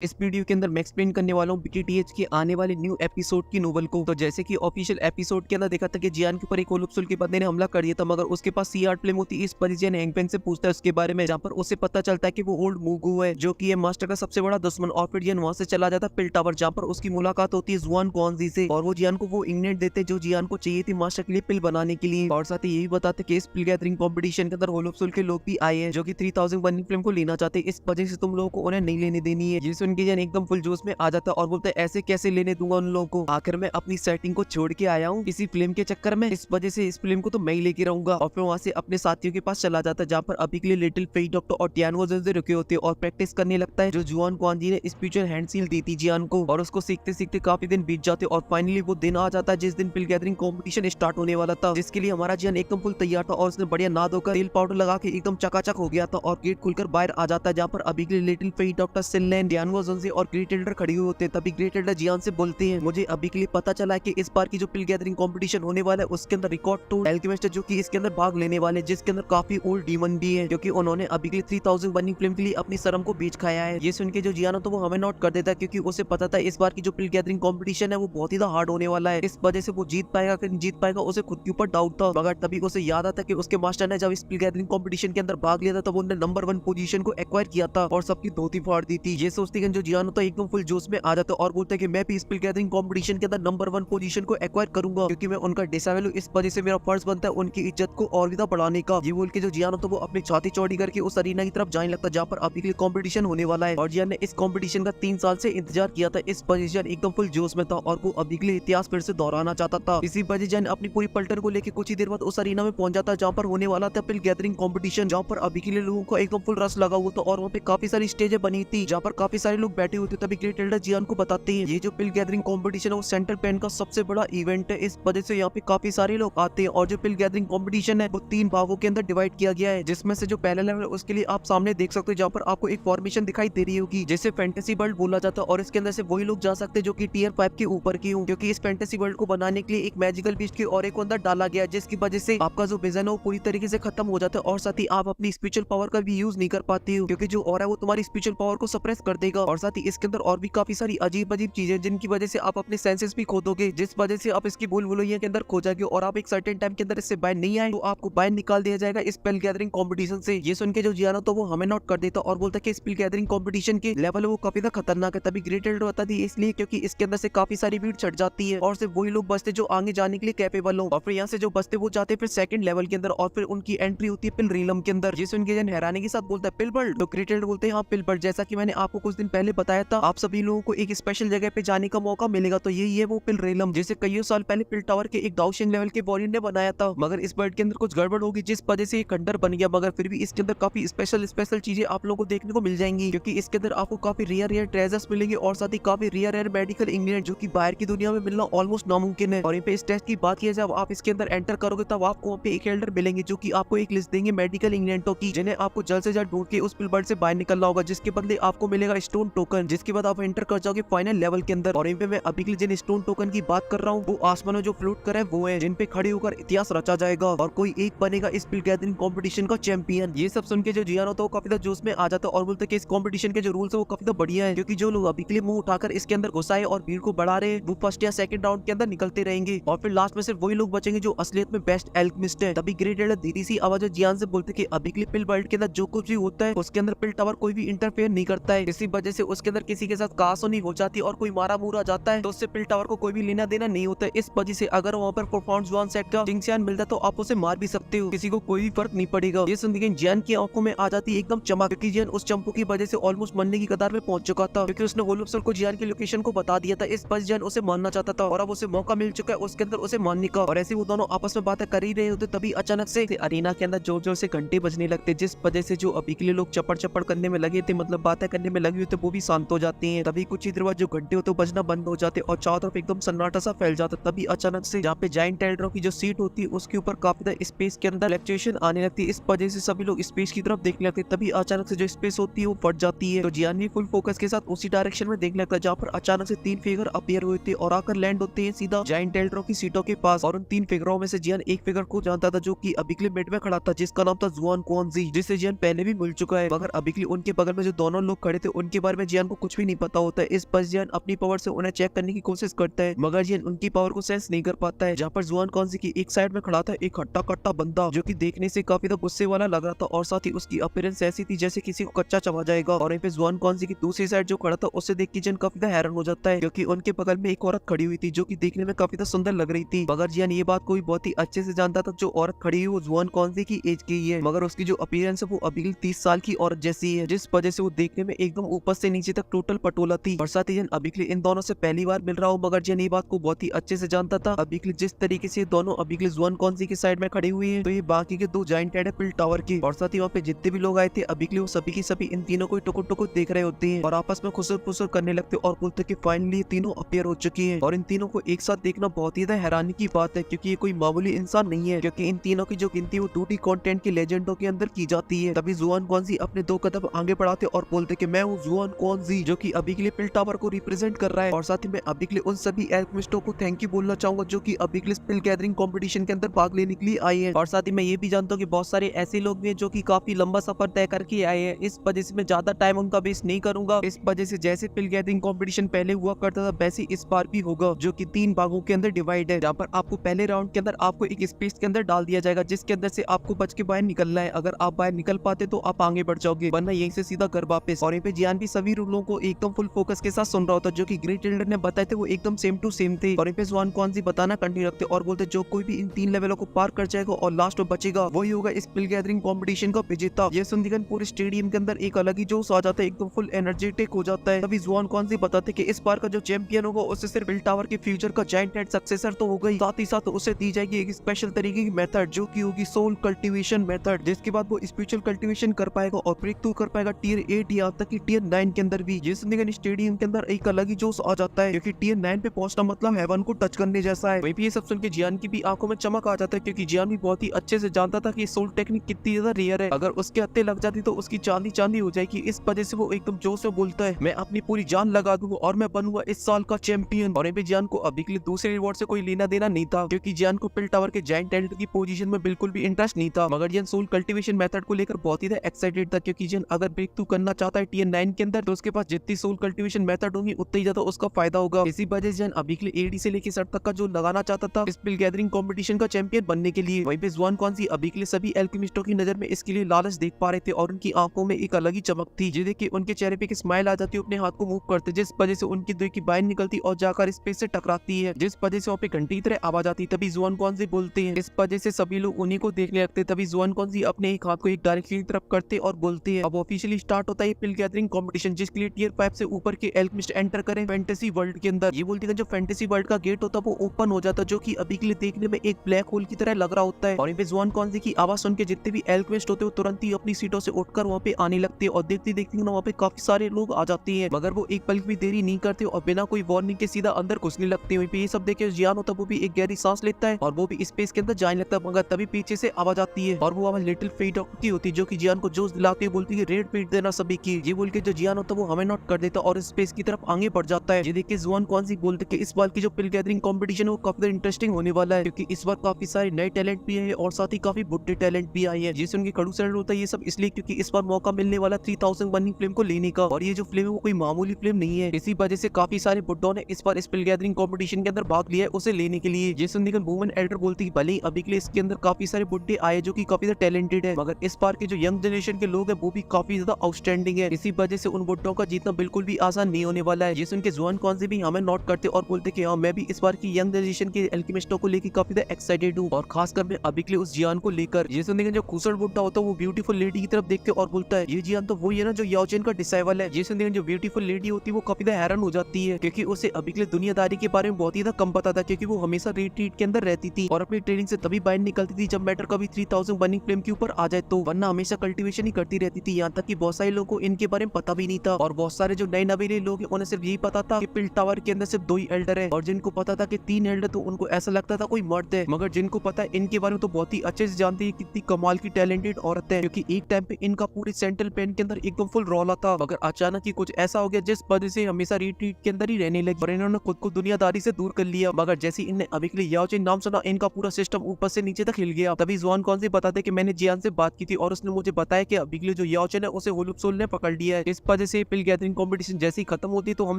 इस वीडियो के अंदर मैं एक्सप्लेन करने वाला हूँ बीटीटीएच के आने वाले न्यू एपिसोड की नोवेल को। तो जैसे कि ऑफिशियल एपिसोड के अंदर देखा था कि जियान के ऊपर एक होलोप्सुल के बंदे ने हमला कर दिया था, मगर उसके पास सी आर्ट फ्लेम होती है। इस पर जियान हैंगपेंग से पूछता है उसके बारे में, जहाँ पर उसे पता चलता है कि वो ओल्ड मूगू है जो कि मास्टर का सबसे बड़ा दुश्मन। और फिर जियान वहां से चला जाता है पिल टावर, जहाँ पर उसकी मुलाकात होती है जुआन क्वानजी से, और वो जियान को वो इंग्रेडिएंट देते जो जियान को चाहिए थी मास्टर के लिए पिल बनाने के लिए। और साथ ही यही बताते कि इस पिल गैदरिंग कॉम्पिटिशन के अंदर होलोप्सुल के लोग भी आए हैं जो कि 3000 बर्निंग फ्लेम को लेना चाहते हैं। इस वजह से तुम लोगों को उन्हें नहीं लेने देनी है। जिस उनकी जियान एकदम फुल जोश में आ जाता है और बोलते हैं ऐसे कैसे लेने दूंगा उन लोगों को, आखिर मैं अपनी सेटिंग को छोड़ के आया हूँ किसी फिल्म के चक्कर में, इस वजह से इस फिल्म को तो मैं ही लेके रहूंगा। और फिर वहां से अपने साथियों के पास चला जाता है, जहाँ पर अभी के लिए लिटिल फेई डॉक्टर और टियानो जैसे रुके होते हैं और प्रैक्टिस करने लगता है जो जुआन क्वानजी ने स्पिरिचुअल हैंड सील दी थी जियान को। और उसको सीखते सीखते काफी दिन बीत जाते और फाइनली वो दिन आ जाता है जिस दिन पिल गैदरिंग कॉम्पिटिशन स्टार्ट होने वाला था, जिसके लिए हमारा जियान एकदम फुल तैयार था और उसने बढ़िया नहा धोकर तेल पाउडर लगा के एकदम चकाचक हो गया था। और गेट खुलकर बाहर आ जाता है, जहाँ पर अभी के लिए लिटिल फेई डॉक्टर सिनलैंड, टियानो जैसे और ग्रेट एल्डर खड़ी हुई होते हैं। तभी ग्रेट एल्डर जियान से बोलते हैं, मुझे अभी के लिए पता चला है कि इस बार की जो पिल गैदरिंग कंपटीशन होने वाला है उसके अंदर रिकॉर्ड टू एल्केमिस्ट जो कि इसके अंदर भाग लेने वाले, जिसके अंदर काफी ओल्ड डीमन भी है, क्योंकि उन्होंने अभी के लिए 3000 बर्निंग फ्लेम के लिए अपनी शर्म को बेच खाया है। ये सुन के जो जियान तो वो हमें नोट कर देता है, क्योंकि उसे पता था इस बार की जो पिल गैदरिंग कंपटीशन है वो बहुत ही हार्ड होने वाला है। इस वजह से वो जीत पाएगा कि नहीं जीत पाएगा उसे खुद के ऊपर डाउट था। मगर तभी उसे याद आता कि उसके मास्टर ने जब इस पिल गैदरिंग कंपटीशन के अंदर भाग लिया था तब उन्होंने नंबर 1 पोजीशन को एक्वायर किया था और सबकी धोती फाड़ दी थी। ये सोचते कि जो जियान तो एकदम फुल जोश में आ जाता और बोलते हैं कि मैं भी इस पिल गैदरिंग कंपटीशन के अंदर नंबर 1 पोजीशन को एक्वायर करूंगा, क्योंकि मैं उनका डिसेबल हूं। इस वजह से मेरा फर्ज बनता है उनकी इज्जत को और ज्यादा बढ़ाने का। ये बोल के जो जियान तो वो अपनी छाती चौड़ी करके उस अरीना की तरफ जाने लगता जहाँ पर अभी के लिए कंपटीशन होने वाला है। और जियान ने इस कंपटीशन का 3 साल से इंतजार किया था। इस वजह से एकदम फुल जोश में था और वो अभी के लिए इतिहास फिर से दोहराना चाहता था। इसी वजह से अपनी पूरी पलटन को लेकर कुछ ही देर बाद उस अरीना में पहुंच जाता जहाँ पर होने वाला था पिल गैदरिंग कंपटीशन, जहाँ पर अभी के लिए लोगों को एकदम फुल रस लगा हुआ था और वहाँ पे काफी सारी स्टेजें बनी थी जहाँ पर काफी सारे लोग बैठे हुए थे। तभी ग्रेट एल्डर जियान को बताते हैं ये जो पिल गैदरिंग कंपटीशन है वो सेंट्रल प्लान का सबसे बड़ा इवेंट है। इस वजह से यहाँ पे काफी सारे लोग आते हैं और जो पिल गैदरिंग कंपटीशन है वो 3 भागों के अंदर डिवाइड किया गया है, जिसमें से जो पहला लेवल है उसके लिए आप सामने देख सकते हो, जहाँ पर आपको एक फॉर्मेशन दिखाई दे रही होगी जिसे फैंटेसी वर्ल्ड बोला जाता है। और इसके अंदर से वही लोग जा सकते हैं जो कि टियर 5 के ऊपर की हूँ, क्योंकि इस फैंटेसी वर्ल्ड को बनाने के लिए एक मैजिकल बीस्ट के ऑरे को अंदर डाला गया है, जिसकी वजह से आपका जो विजन है वो पूरी तरीके से खत्म हो जाता है और साथ ही आप अपनी स्पिरिचुअल पावर का भी यूज नहीं कर पाती हो, क्योंकि जो ऑरा है वो तुम्हारी स्पिरिचुअल पावर को सप्रेस कर देगा। और साथ ही इसके अंदर और भी काफी सारी अजीब अजीब चीजें जिनकी वजह से आप अपने सेंसेस भी खो दोगे, जिस वजह से आप इसकी भूल भुलैया के अंदर खो जाएंगे और आप एक सर्टेन टाइम के अंदर इससे बाहर नहीं आए तो आपको बाहर निकाल दिया जाएगा इस पिल गैदरिंग कंपटीशन से। ये सुन के जो जियान तो वो हमें नोट कर देता और बोलता कि इस पिल गैदरिंग कंपटीशन के लेवल वो काफी ज्यादा खतरनाक है। तभी ग्रेट एल्डर बता दी इसलिए क्योंकि इसके अंदर से काफी सारी भीड़ चढ़ जाती है और सिर्फ वही लोग बचते जो आगे जाने के लिए कैपेबल हो, और फिर यहाँ से जो बचते वो जाते फिर सेकंड लेवल के अंदर और फिर उनकी एंट्री होती है पिल रीलम के अंदर। जिस उनके जन हैरानी के साथ बोलता है पिल वर्ल्ड, तो ग्रेट एल्डर बोलते हैं हाँ पिल वर्ल्ड, जैसा कि मैंने आपको कुछ दिन पहले बताया था आप सभी लोगों को एक स्पेशल जगह पे जाने का मौका मिलेगा, तो यही है वो पिल रीलम, जिसे कई साल पहले पिल टावर के एक दाउशिंग लेवल के वॉरियर ने बनाया था। मगर इस वर्ल्ड के अंदर कुछ गड़बड़ होगी जिस वजह से ये खंडर बन गया, मगर फिर भी इसके अंदर काफी स्पेशल चीजें आप लोगों को देखने को मिल जाएंगी, क्योंकि इसके अंदर आपको काफी रेयर ट्रेजर्स मिलेंगे और साथ ही काफी रेयर मेडिकल इंग्रेडिएंट जो कि बाहर की दुनिया में मिलना ऑलमोस्ट नामुमकिन है। और यहाँ पे इस टेस्ट की बात की जब आप इसके अंदर एंटर करोगे तब आपको वहाँ पे एक एल्डर मिलेंगे जो कि आपको एक लिस्ट देंगे मेडिकल इंग्रेडिएंटों की, जिन्हें आपको जल्द से जल्द ढूंढ के उस पिल वर्ल्ड से बाहर निकलना होगा, जिसके बदले आपको मिलेगा स्टोन टोकन, जिसके बाद आप एंटर कर जाओगे फाइनल लेवल के अंदर। और यहाँ पे मैं अभी के लिए जिन स्टोन टोकन की बात कर रहा हूँ वो आसमान में जो फ्लोट करे वो है, जिन पे खड़े होकर इतिहास रचा जाएगा और कोई एक बनेगा इस पिल गैदरिंग कंपटीशन का चैंपियन। ये सब सुन के जो जियान होता है वो काफी ज्यादा जोश में आ जाता है और बोलते हैं कि इस कंपटीशन के जो रूल्स है वो काफी ज्यादा बढ़िया है, क्योंकि जो लोग अभी के लिए मुंह उठाकर इसके अंदर घुसाए और भीड़ को बढ़ा रहे वो फर्स्ट या सेकंड राउंड के अंदर निकलते रहेंगे और फिर लास्ट में सिर्फ वही लोग बचेंगे जो असलियत में बेस्ट एल्केमिस्ट है। तभी ग्रेट एल्डर धीरे सी आवाज जियान से बोलते कि अभी के लिए पिल वर्ल्ड के अंदर जो कुछ भी होता है उसके अंदर पिल टावर कोई भी इंटरफेयर नहीं करता है, इसी वजह से उसके अंदर किसी के साथ कहासुनी हो जाती है और कोई मारा मुरा जाता है तो उससे पिल टावर को कोई भी लेना देना नहीं होता है। इस वजह से अगर वहाँ पर प्रोफाउंड जुआन सेट का जिंगसियान मिलता है तो आप उसे मार भी सकते हो, किसी को कोई भी फर्क नहीं पड़ेगा। ये सुन के जियान की आंखों में आ जाती है एकदम चमक, क्योंकि जियान उस चंपू की वजह से ऑलमोस्ट मरने की कतार में पहुंच चुका था, क्योंकि उसने होलोप्सल को जियान की लोकेशन को बता दिया था। इस वजह जियान उसे मारना चाहता था और अब उसे मौका मिल चुका है उसके अंदर उसे मारने का। और ऐसे वो दोनों आपस में बातें कर ही रहे होते तभी अचानक से अरीना के अंदर जोर जोर से घंटे बजने लगते, जिस वजह से जो अभी के लिए लोग चपड़ चपड़ करने में लगे थे, मतलब बातें करने में लगे हुए थे, वो भी शांत हो जाती हैं। तभी कुछ ही देर बाद जो घंटे होते बजना बंद हो जाते और चारों तरफ एकदम सन्नाटा सा फैल जाता। तभी अचानक से जहाँ पे जायंट एल्डरों की जो सीट होती है उसके ऊपर काफी ज्यादा स्पेस के अंदर फ्लक्चुएशन आने लगती है। इस वजह से सभी लोग स्पेस की तरफ देखने लगते। तभी अचानक से जो स्पेस होती है वो फट जाती है, तो जियान भी फुल फोकस के साथ उसी डायरेक्शन में देखने लगता है, जहाँ पर अचानक से 3 फिगर अपीयर हुए थे और आकर लैंड होते हैं सीधा जायंट एल्डरों की सीटों के पास। और उन 3 फिगरों में से जियान एक फिगर को जानता था जो कि अभी के लिए मिड में खड़ा था, जिसका नाम था जुआन क्वानजी, जिसे जियान पहले भी मिल चुका है। मगर अभी के लिए उनके बगल में जो दोनों लोग खड़े थे उनके बारे में जियान को कुछ भी नहीं पता होता है। इस पर जियान अपनी पावर से उन्हें चेक करने की कोशिश करता है, मगर जियान उनकी पावर को सेंस नहीं कर पाता है। जहाँ पर जुआन कौनसी की एक साइड में खड़ा था एक हट्टा कट्टा बंदा, जो कि देखने से काफी गुस्से वाला लग रहा था और साथ ही उसकी अपीयरेंस ऐसी थी जैसे किसी को कच्चा चबा जाएगा। और वहीं पे जुआन कौनसी की दूसरी साइड जो खड़ा था उसे देख के जियान काफी हैरान हो जाता है, क्योंकि उनके बगल में एक औरत खड़ी हुई थी जो कि देखने में काफी सुंदर लग रही थी। मगर जियान ये बात को भी बहुत ही अच्छे से जानता था, जो औरत खड़ी हुई वो जुआन कौनसी की एज की ही है, मगर उसकी जो अपीयरेंस है वो अभी 30 साल की औरत जैसी है, जिस वजह से वो देखने में एकदम ऊपर से नीचे तक टोटल पटोला थी। और साथ ही जियान अभी इन दोनों से पहली बार मिल रहा हो, मगर जियान ये बात को बहुत ही अच्छे से जानता था। अभी जिस तरीके से दोनों अभी जुआन कौनसी की साइड में खड़ी हुई है, तो ये बाकी के दो जाइंट हेड है पिल टावर की। और साथ ही वहाँ पे जितने भी लोग आए थे अभी वो सभी की सभी इन तीनों को टुकुर टुकुर देख रहे होते हैं और आपस में खुसर फुसर करने लगते और बोलते कि फाइनली तीनों अपीयर हो चुकी हैं। और इन तीनों को एक साथ देखना बहुत ही हैरानी की बात है, क्योंकि ये कोई मामूली इंसान नहीं है, क्योंकि इन तीनों की जो गिनती वो 2D कंटेंट के लेजेंडों के अंदर की जाती है। तभी जुआन कौनसी अपने 2 कदम आगे बढ़ाते और बोलते कि मैं हूँ जुआन कौनसी, जो कि अभी के लिए पिल टावर को रिप्रेजेंट कर रहा है। और साथ ही मैं अभी के लिए उन सभी एल्केमिस्टों को थैंक यू बोलना चाहूंगा जो कि अभी के लिए स्पिल गैदरिंग कंपटीशन के अंदर भाग लेने के लिए आए हैं। और साथ ही मैं ये भी जानता हूँ कि बहुत सारे ऐसे लोग भी हैं जो कि काफी लंबा सफर तय करके आए हैं। इस वजह से मैं ज्यादा टाइम उनका वेस्ट नहीं करूंगा। इस वजह से जैसे पिल गैदरिंग कंपटीशन पहले हुआ करता था वैसे इस बार भी होगा, जो कि 3 भागों के अंदर डिवाइड है, जहाँ पर आपको पहले राउंड के अंदर आपको एक स्पेस के अंदर डाल दिया जाएगा जिसके अंदर से आपको बच के बाहर निकलना है। अगर आप बाहर निकल पाते तो आप आगे बढ़ जाओगे, वरना यहीं से सीधा घर वापस। और यहाँ पे जियान भी सभी रूलों को एकदम फुल फोकस के साथ सुन रहा होता, जो कि ग्रेट एल्डर ने बताए थे वो एकदम सेम टू सेम थे। और यहाँ पे जुआन कौनसी बताना कंटिन्यू रखते और बोलते जो कोई भी इन 3 लेवलों को पार कर जाएगा और लास्ट में बचेगा वही होगा इस पिल गैदरिंग कंपटीशन का विजेता। ये सुनकर पूरे स्टेडियम के अंदर एक अलग ही जोश आ जाता है, एकदम फुल एनर्जेटिक हो जाता है। तभी जुआन कौनसी बताते कि इस बार का जो चैंपियन होगा उससे सिर्फ पिल टावर के फ्यूचर का जायंट हेड सक्सेसर तो हो गई, साथ ही साथ उसे दी जाएगी एक स्पेशल तरीके की मेथड जो की होगी सोल कल्टीवेशन मेथड, जिसके बाद वो स्पिरिचुअल कल्टीवेशन कर पाएगा और ब्रेक थ्रू कर पाएगा टियर 8 यहाँ तक कि टियर 9 के अंदर भी। जिस स्टेडियम के अंदर एक अलग ही जोश आ जाता है, क्योंकि टियर 9 पे पहुंचना मतलब हेवन को टच करने जैसा है। वहीं पे ये सब सुन के जियान की भी आंखों में चमक आ जाता है, क्योंकि जियान भी बहुत ही अच्छे से जानता था कि सोल टेक्निक कितनी ज्यादा रेयर है, अगर उसके हत्थे लग जाती तो उसकी चांदी चांदी हो जाएगी। इस वजह से वो एकदम जोश में बोलता है मैं अपनी पूरी जान लगा दूंगा और मैं बनूंगा इस साल का चैंपियन। और जियान को अभी के लिए दूसरे रिवॉर्ड से कोई लेना देना नहीं था, क्योंकि जियान को पिल टावर के जायंट एल्डर की पोजीशन में बिल्कुल भी इंटरेस्ट नहीं था। मगर जियान सोल कल्टीवेशन मेथड को लेकर बहुत ही एक्साइटेड था, क्योंकि जियान अगर ब्रेक थ्रू करना चाहता है टियर 9 के अंदर तो उसके पास जितनी सोल कल्टीवेशन मेथड होंगी उतना ही ज्यादा उसका फायदा होगा। इसी वजह से जियान अभी के लिए एडी से लेकर सर तक का जो लगाना चाहता था इस पिल गैदरिंग कंपटीशन का चैंपियन बनने के लिए। वहीं पे जुआन कौनसी अभी के लिए सभी एल्केमिस्टों की नजर में इसके लिए लालच देख पा रहे थे और उनकी आंखों में एक अलग ही चमक थी, जो देखिए उनके चेहरे पे एक स्माइल आ जाती है, अपने हाथ को मूव करते जिस वजह से उनकी दिल की बाहर निकलती और जाकर स्पेस से टकराती है, जिस वजह से वहाँ पे घंटी की तरह आवाज आती। तभी जुआन कौनसी बोलते हैं, इस वजह से सभी लोग उन्हीं को देखने लगते। तभी जुआन कौनसी अपने एक हाथ को एक डायरेक्टली की तरफ करते और बोलते हैं अब ऑफिशियली स्टार्ट होता है पिल गैदरिंग कंपटीशन, जिसके लिए टियर 5 से ऊपर के एल्केमिस्ट एंटर करें फैंटेसी वर्ल्ड के अंदर। ये बोलते हैं जो फैंटेसी वर्ल्ड का गेट होता है वो ओपन हो जाता है, जो कि अभी के लिए देखने में एक ब्लैक होल की तरह लग रहा होता है। और जुआन कौनसी की आवाज सुन के जितने भी एल्केमिस्ट होते हैं तुरंत ही अपनी सीटों से उठकर वहाँ पे आने लगते हैं और देखते देखते वहाँ पे काफी सारे लोग आ जाते हैं, मगर वो एक पल भी देरी नहीं करते और बिना कोई वार्निंग के सीधा अंदर घुसने लगते हैं। ये सब देख के जियान होता है वो भी एक गहरी सांस लेता है और वो भी स्पेस के अंदर जाने लगता है, मगर तभी पीछे से आवाज आती है और वो आवाज लिटिल फेट डॉक्टर की होती है, जो कि जियान को जोश दिलाती है, बोलती है रेड पीट देना सभी की। ये बोल के जो जियान होता है वो हमें नॉट कर देता और स्पेस की तरफ आगे बढ़ जाता है। ये देख के जुआन कौनसी बोलते कि इस बार की जो पिल गैदरिंग कंपटीशन वो काफी इंटरेस्टिंग होने वाला है, क्योंकि इस बार काफी सारे नए टैलेंट भी है और साथ ही काफी बुड्ढे टैलेंट भी आए हैं। जिससे उनकी खड़ूस होता है ये सब इसलिए क्योंकि इस बार मौका मिलने वाला 3000 बर्निंग फ्लेम को लेने का, और ये जो फ्लेम है वो कोई मामूली फ्लेम नहीं है। इसी वजह से काफी सारे बुड्ढों ने इस बार स्पिल गैदरिंग कंपटीशन के अंदर भाग लिया है उसे लेने के लिए। जैसे निकल वुमेन एल्डर बोलती है भले ही अभी के लिए इसके अंदर काफी सारे बुड्ढे आए जो कि काफी ज्यादा टैलेंटेड है, मगर इस बार के जो यंग जनरेशन के लोग हैं वो भी काफी ज्यादा आउटस्टैंडिंग है। इसी वजह से उन बुड्ढों का जीतना बिल्कुल भी आसान नहीं होने वाला है। जैसे उनके जुआन कौन से भी हमें नोट करते और बोलते कि हाँ मैं भी इस बार की यंग जनरेशन के एल्केमिस्टों को लेकर काफी ज्यादा एक्साइटेड हूँ, और खासकर मैं अभी के लिए उस जियान को लेकर। जैसे निकल जो खूसड़ बुड्ढा होता है वो ब्यूटीफुल लेडी की तरफ देखते और बोलता है ये जियान तो वही है ना जो याओचेन का डिसाइबल है। जैसे निकल जो ब्यूटीफुल लेडी होती है वो काफी ज्यादा हैरान हो जाती है, क्योंकि उसे अभी के लिए दुनियादारी के बारे में बहुत ही कम पता था, क्योंकि वो हमेशा रिट्रीट के अंदर रहती थी और अपनी ट्रेनिंग से तभी बाहर निकलती थी जब मैटर कभी 3000 बर्निंग फ्लेम के ऊपर आ जाए, तो वरना हमेशा कल्टीवेशन ही करती रहती थी। यहाँ तक कि बहुत सारे लोगों को इनके बारे में पता भी नहीं था, और बहुत सारे जो नए नवेले लोग हैं उन्हें सिर्फ यही पता था कि पिल टावर के अंदर सिर्फ 2 ही एल्डर है, और जिनको पता था कि 3 एल्डर तो उनको ऐसा लगता था कोई मर्द है, मगर जिनको पता है इनके बारे में तो बहुत ही अच्छे से जानते हैं कितनी कमाल की टैलेंटेड औरत है, क्योंकि एक टाइम पे इनका पूरे सेंट्रल पेन के अंदर एकदम फुल रौला था, मगर अचानक ही कुछ ऐसा हो गया जिस वजह से हमेशा रिट्रीट के अंदर ही रहने लगे और इन्होंने खुद को दुनियादारी से दूर कर लिया। मगर जैसे इनने अभी के लिए याओचेन नाम सुना इनका पूरा सिस्टम ऊपर से नीचे तक हिल गया। तभी जुआन कौनसी बताते कि मैंने जियान से बात की थी और उसने मुझे बताया कि अभी के लिए जो याओचेन है उसे होलुप सोल ने पकड़ लिया है। इस वजह वजह से पिल गैदरिंग कंपटीशन जैसी खत्म होती है तो हम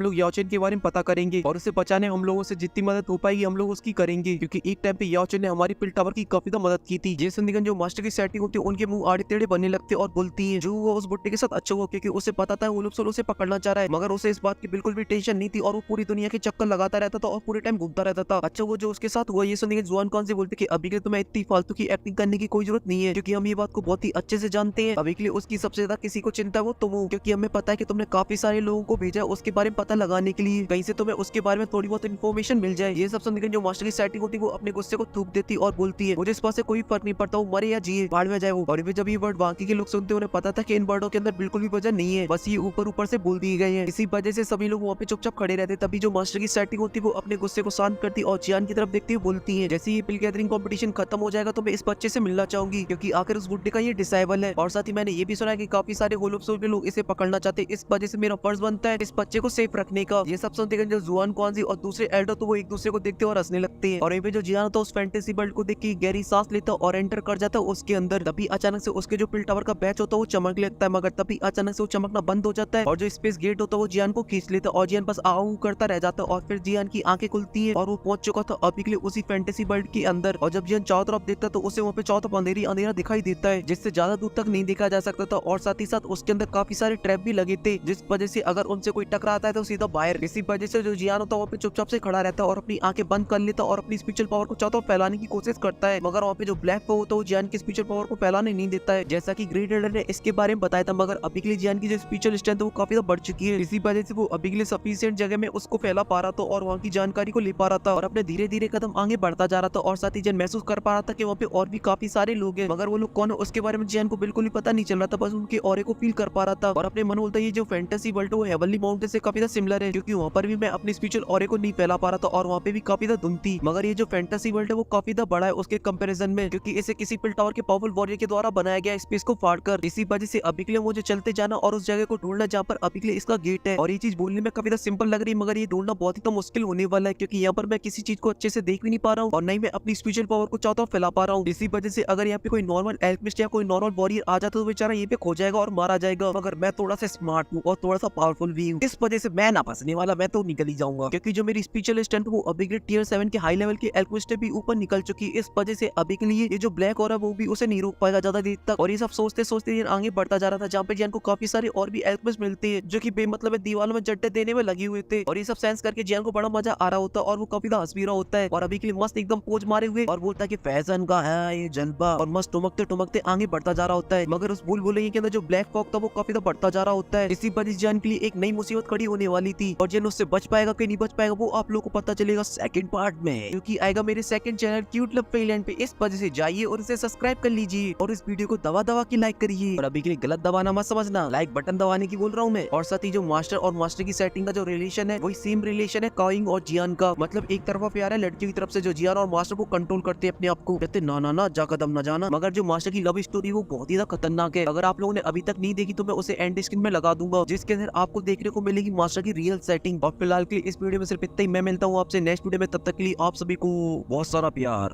लोग याओचेन के बारे में पता करेंगे और उसे बचाने हम लोगों से जितनी मदद हो पाएगी हम लोग उसकी करेंगे, क्योंकि एक टाइम पे याओचेन ने हमारी पिल टावर की काफी मदद की थी। जेसन निगन जो मास्टर की सेटिंग होती है उनके मुंह आड़े टेढ़े बनने लगते और बोलती है जो वो उस बुट्टे के साथ अच्छा हुआ, क्योंकि उसे पता था वो लोग उसे पकड़ना चाह रहा है, मगर उसे इस बात की बिल्कुल भी टेंशन नहीं थी और वो पूरी दुनिया के चक्कर लगाता रहता था और पूरे टाइम घूमता रहता था। अच्छा वो जो उसके साथ हुआ ये सुनकर जुआन कौन से बोलते कि अभी के लिए तुम्हें इतनी फालतू की एक्टिंग करने की कोई जरूरत नहीं है, क्योंकि हम ये बात को बहुत ही अच्छे से जानते हैं। अभी के लिए उसकी सबसे ज्यादा किसी को चिंता वो तुम हो, क्योंकि हमें पता है कि तुमने काफी सारे लोगों को भेजा उसके बारे में पता लगाने के लिए, कहीं से तुम्हें उसके बारे में थोड़ी बहुत इन्फॉर्मेशन मिल जाए। ये सब सुनकर जो मास्टर की सेटिंग होती है वो अपने गुस्से को थूक देती और बोलती है मुझे इस बात से कोई फर्क नहीं पड़ता, वो मरे या जिए बाढ़ में जाए वो। और जब ये वर्ड बाकी के लोग सुनते उन्हें पता था कि इन वर्डों के अंदर बिल्कुल भी वजन नहीं है, बस ये ऊपर ऊपर से बोल दिए गए हैं। इसी वजह से सभी लोग वहाँ पे चुपचाप खड़े रहते। तभी जो मास्टर की सेटिंग होती है वो अपने गुस्से को शांत करती और जियान की तरफ देखती हुई बोलती है जैसे ये पिल गैदरिंग कंपटीशन खत्म हो जाएगा तो मैं इस बच्चे से मिलना चाहूंगी, क्योंकि आखिर उस बुड्ढे का ये डिसाइबल है। और साथ ही मैंने ये भी सुना है कि काफी सारे होलोप्सोल के लोग इसे पकड़ना चाहते हैं, इस वजह से मेरा फर्ज बनता है इस बच्चे को सेफ रखने का। ये सब सुनते जो जुआन क्वांजी और दूसरे एल्डर तो वो एक दूसरे को देखते और हंसने लगते हैं। और वहीं पे जो जियान होता है उस फैंटेसी वर्ल्ड को देख के गहरी सांस लेता और एंटर कर जाता है उसके अंदर। तभी अचानक से उसके जो पिल टावर का बैच होता है वो चमकने लगता है, मगर तभी अचानक से वो चमकना बंद हो जाता है और जो स्पेस गेट होता है वो जियान को खींच लेता है और जियान बस आऊ करता रह जाता है। और फिर जियान की आंखें खुलती है और वो पहुंच चुका था अभी के लिए उसी फैंटेसी वर्ल्ड के अंदर। और जब जियान चारों तरफ देखता तो उसे वहाँ पे चारों तरफ अंधेरी अंधेरा दिखाई देता है, जिससे ज्यादा दूर तक नहीं देखा जा सकता था। और साथ ही साथ उसके अंदर काफी सारे ट्रैप भी लगे थे, जिस वजह से अगर उनसे कोई टकराता है तो सीधा बाहर। इसी वजह से जो जियान होता है वहाँ पे चुपचाप से खड़ा रहता है और अपनी आंखें बंद कर लेता और अपनी स्पिरिचुअल पावर को चारों तरफ फैलाने की कोशिश करता है, मगर वहाँ पे जो ब्लैक वो होता है वो जियान की स्पिरिचुअल पावर को फैलाने नहीं देता है, जैसा कि ग्रेट एल्डर ने इसके बारे में बताया था। मगर अभी के लिए जियान की जो स्पिरिचुअल स्ट्रेंथ है वो काफी बढ़ चुकी है, इसी वजह से वो अभी के लिए सफिशिएंट जगह में उसको फैला पा रहा था और वहाँ की जानकारी को ले पा रहा था और अपने धीरे धीरे कदम आगे बढ़ता जा रहा था। और साथ ही जियान महसूस कर पा रहा था कि वहाँ पे और भी काफी सारे लोग हैं, मगर वो लोग कौन है उसके बारे में जियान को बिल्कुल भी पता नहीं चल रहा था, बस उनके ऑरे को फील कर पा रहा था। और अपने मन बोलता ये जो फैंटेसी वर्ल्ड है वो हेवनली माउंटेन से काफी सिमिलर है, क्योंकि वहाँ पर भी मैं अपनी स्पिरिचुअल ऑरे को नहीं फैला पा रहा था और वहाँ पे भी काफी धुंध थी। मगर ये जो फैंटेसी वर्ल्ड है वो काफी बड़ा है उसके कंपैरिजन में, क्योंकि इसे किसी पिल टावर के पावरफुल वॉरियर के द्वारा बनाया गया स्पेस को फाड़कर। इसी वजह से अभी के लिए मुझे चलते जाना और उस जगह को ढूंढना जहाँ पर अभी के लिए इसका गेट है। और ये चीज बोलने में काफी सिंपल लग रही है, मगर ये ढूंढना बहुत ही मुश्किल होने वाला है, क्योंकि यहाँ पर मैं किसी चीज को अच्छे से देख भी नहीं पा रहा हूँ और नहीं मैं अपनी स्पिरिचुअल पावर को चाहता हूँ फैला पा रहा हूँ। इसी वजह से अगर यहाँ पे कोई नॉर्मल एल्केमिस्ट या कोई नॉर्मल वॉरियर आ जाता तो बेचारा ये पे खो जाएगा और मारा जाएगा, मगर मैं थोड़ा सा स्मार्ट हूँ और थोड़ा सा पावरफुल भी हूँ, इस वजह से मैं ना फंसने वाला, मैं तो निकल ही जाऊंगा, क्योंकि जो मेरी स्पिरिचुअल स्ट्रेंथ वो अभी के टियर 7 के हाई लेवल के एल्केमिस्ट भी ऊपर निकल चुकी है। इस वजह से अभी के लिए ये जो ब्लैक और वो भी उसे नहीं रोक पाएगा ज्यादा देर तक। और ये सब सोचते सोचते जियान आगे बढ़ता जा रहा था, जहाँ पे जियान को काफी सारे और भी एल्केमिस्ट मिलते हैं जो कि बेमतलब दीवारों में जड्डे देने में लगे हुए थे। और ये सब सेंस करके जियान को बड़ा मजा आ रहा होता है और वो काफी हंस भी रहा होता है और अभी के लिए मस्त एकदम पोज मारे हुए और बोलता है कि फैशन का है ये जलवा, और मस्त टुमकते टुमकते आगे बढ़ता जा रहा होता है। मगर उस भूल भुलैया के अंदर जो ब्लैक फॉग था वो काफी बढ़ता जा रहा होता है। इसी वजह से जियान के लिए एक नई मुसीबत खड़ी होने वाली थी और जियान उससे बच पाएगा कि नहीं बच पाएगा वो आप लोगों को पता चलेगा सेकंड पार्ट में, क्योंकि आएगा मेरे सेकंड चैनल क्यूट लव फेलैंड पे। इस वजह से जाइए और इसे सब्सक्राइब कर लीजिए और इस वीडियो को दबा दबा के लाइक करिए। और अभी के लिए गलत दबाना मत समझना, लाइक बटन दबाने की बोल रहा हूँ मैं। और साथ ही जो मास्टर और मास्टर की सेटिंग का जो रिलेशन है वही सेम रिलेशन है काइंग और जियान का, मतलब एक तरफा प्यार है लड़कियों की तरफ से जो जियान और मास्टर को कंट्रोल करते हैं अपने आप को, कहते ना ना ना जा कदम ना जाना। मगर जो मास्टर की लव स्टोरी वो बहुत ही ज्यादा खतरनाक है, अगर आप लोगों ने अभी तक नहीं देखी तो मैं उसे एंड स्क्रीन में लगा दूंगा, जिसके अंदर आपको देखने को मिलेगी मास्टर की रियल सेटिंग। और फिलहाल के लिए इस वीडियो में सिर्फ इतना ही, मैं मिलता हूँ आपसे नेक्स्ट वीडियो में, तब तक के लिए आप सभी को बहुत सारा प्यार।